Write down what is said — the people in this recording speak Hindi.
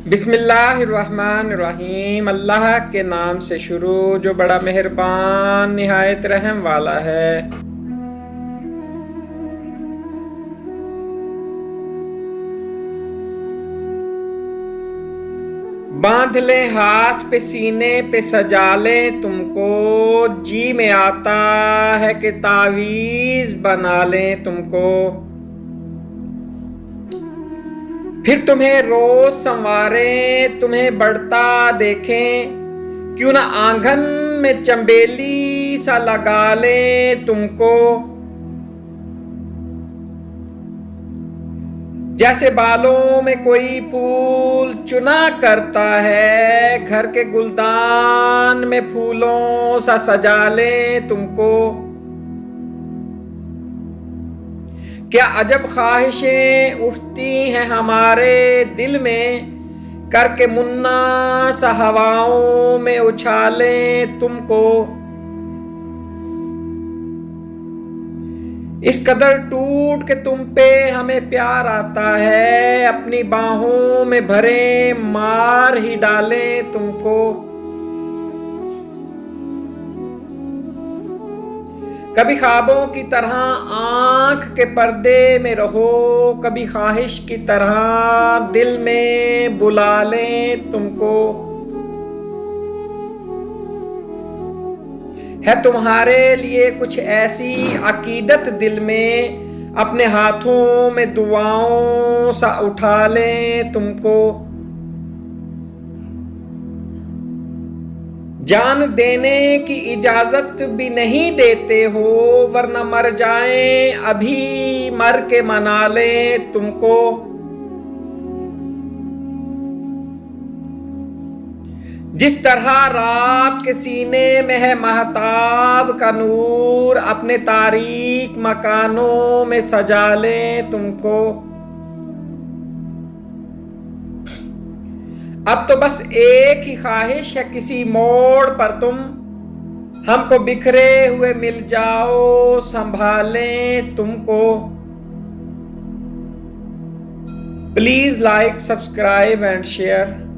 बिस्मिल्लाहिर्रहमानिर्रहीम। अल्लाह के नाम से शुरू जो बड़ा मेहरबान निहायत रहम वाला है। बांध ले हाथ पे सीने पे सजा ले तुमको, जी में आता है कि तावीज़ बना ले तुमको। फिर तुम्हें रोज संवारे तुम्हें बढ़ता देखें, क्यों ना आंगन में चंबेली सा लगा ले तुमको। जैसे बालों में कोई फूल चुना करता है, घर के गुलदान में फूलों सा सजा ले तुमको। क्या अजब ख्वाहिशें उठती हैं हमारे दिल में, करके मुन्ना सा हवाओं में उछालें तुमको। इस कदर टूट के तुम पे हमें प्यार आता है, अपनी बाहों में भरे मार ही डालें तुमको। कभी ख्वाबों की तरह आंख के पर्दे में रहो, कभी ख्वाहिश की तरह दिल में बुला लें तुमको। है तुम्हारे लिए कुछ ऐसी अकीदत दिल में, अपने हाथों में दुआओं सा उठा लें तुमको। जान देने की इजाजत भी नहीं देते हो, वरना मर जाएं अभी मर के मना लें तुमको। जिस तरह रात के सीने में है महताब का नूर, अपने तारीक मकानों में सजा लें तुमको। अब तो बस एक ही ख्वाहिश है, किसी मोड़ पर तुम हमको बिखरे हुए मिल जाओ, संभालें तुमको। Please like, subscribe and share.